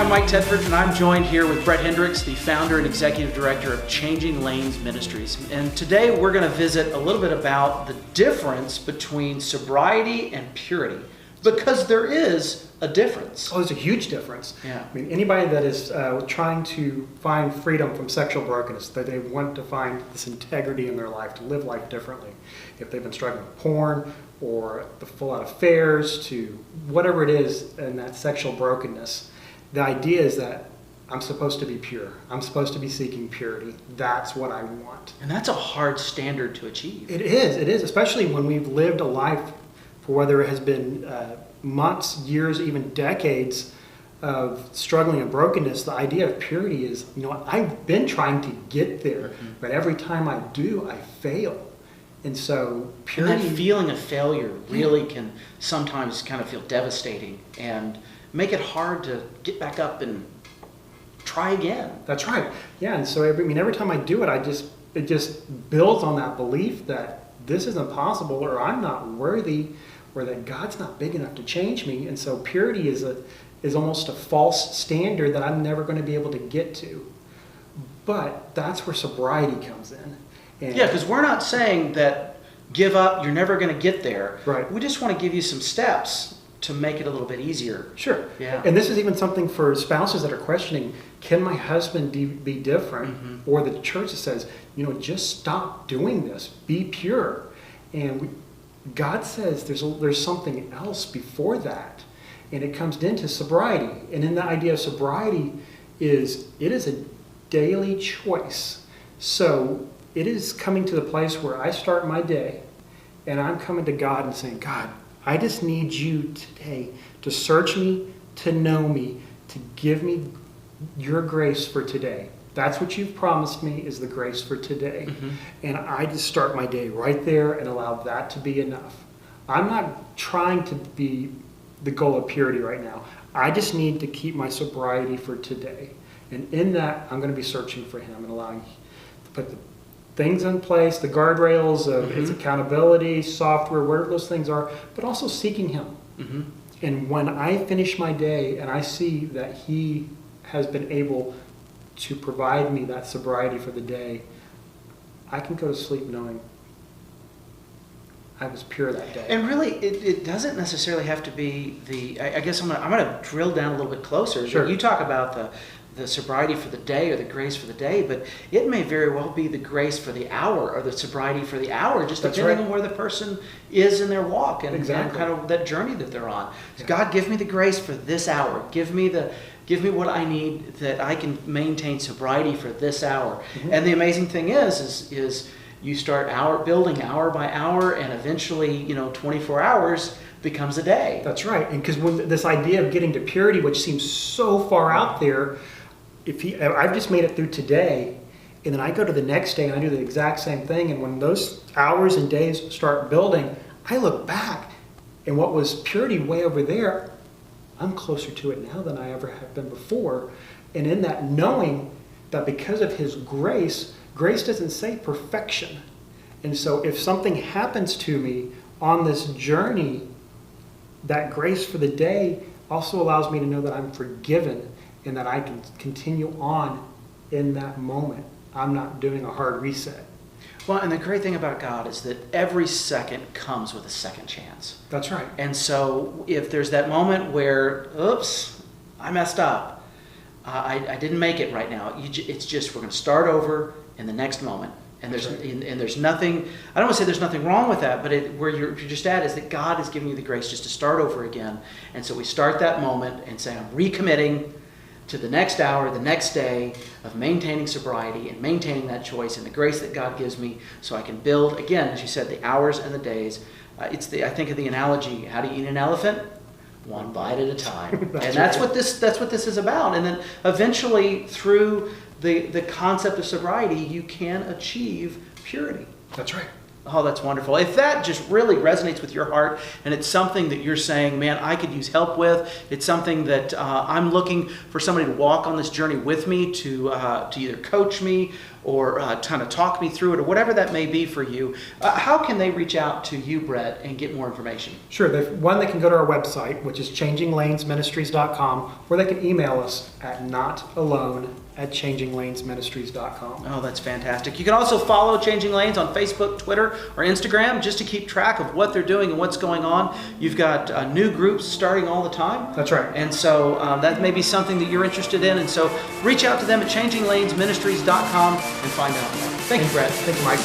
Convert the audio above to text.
I'm Mike Tedford, and I'm joined here with Brett Hendricks, the founder and executive director of Changing Lanes Ministries. And today we're going to visit a little bit about the difference between sobriety and purity, because there is a difference. Oh, there's a huge difference. Yeah. I mean, anybody that is trying to find freedom from sexual brokenness, that they want to find this integrity in their life, to live life differently. If they've been struggling with porn or the full-out affairs to whatever it is in that sexual brokenness, the idea is that I'm supposed to be pure. I'm supposed to be seeking purity. That's what I want. And that's a hard standard to achieve. It is, especially when we've lived a life for whether it has been months, years, even decades of struggling and brokenness. The idea of purity is, I've been trying to get there, but every time I do, I fail. And so purity... And that feeling of failure really can sometimes kind of feel devastating and make it hard to get back up and try again. That's right. Yeah, and so every time I do it, it just builds on that belief that this isn't possible, or I'm not worthy, or that God's not big enough to change me. And so purity is almost a false standard that I'm never going to be able to get to. But that's where sobriety comes in. And yeah, because we're not saying that give up, you're never going to get there. Right. We just want to give you some steps to make it a little bit easier. Sure. Yeah. And this is even something for spouses that are questioning, can my husband be different? Or the church that says, just stop doing this. Be pure. And God says there's something else before that. And it comes into sobriety. And in the idea of sobriety it is a daily choice. So it is coming to the place where I start my day and I'm coming to God and saying, God, I just need you today to search me, to know me, to give me your grace for today. That's what you've promised me, is the grace for today. And I just start my day right there and allow that to be enough. I'm not trying to be the goal of purity right now. I just need to keep my sobriety for today. And in that, I'm going to be searching for him and allowing to put the things in place, the guardrails of his accountability, software, whatever those things are, but also seeking him. And when I finish my day and I see that he has been able to provide me that sobriety for the day, I can go to sleep knowing I was pure that day. And really, it doesn't necessarily have to be I guess I'm gonna drill down a little bit closer. Sure. You talk about the sobriety for the day or the grace for the day, but it may very well be the grace for the hour or the sobriety for the hour, just depending on where the person is in their walk and kind of that journey that they're on. Yeah. God, give me the grace for this hour. Give me what I need that I can maintain sobriety for this hour. And the amazing thing is you start building hour by hour, and eventually, 24 hours becomes a day. That's right. And because when this idea of getting to purity, which seems so far out there, I've just made it through today, and then I go to the next day and I do the exact same thing, and when those hours and days start building, I look back, and what was purity way over there, I'm closer to it now than I ever have been before. And in that, knowing that because of his grace doesn't say perfection. And so if something happens to me on this journey, that grace for the day also allows me to know that I'm forgiven and that I can continue on in that moment. I'm not doing a hard reset. Well, and the great thing about God is that every second comes with a second chance. That's right. And so if there's that moment where, oops, I messed up, I didn't make it right now, it's just we're going to start over in the next moment. And there's nothing, I don't want to say there's nothing wrong with that, but where you're just at is that God is giving you the grace just to start over again. And so we start that moment and say, I'm recommitting to the next hour, the next day of maintaining sobriety and maintaining that choice and the grace that God gives me so I can build, again, as you said, the hours and the days. I think of the analogy, how do you eat an elephant? One bite at a time. That's what this is about. And then eventually through the concept of sobriety, you can achieve purity. That's right. Oh, that's wonderful. If that just really resonates with your heart and it's something that you're saying, man, I could use help with, it's something that I'm looking for somebody to walk on this journey with me to either coach me or kind of talk me through it, or whatever that may be for you, how can they reach out to you, Brett, and get more information? Sure. They can go to our website, which is changinglanesministries.com, or they can email us at notalone@changinglanesministries.com. Oh, that's fantastic. You can also follow Changing Lanes on Facebook, Twitter, or Instagram just to keep track of what they're doing and what's going on. You've got new groups starting all the time. That's right. And so that may be something that you're interested in. And so reach out to them at changinglanesministries.com and find out more. Thank you, Brett. Thank you, Mike.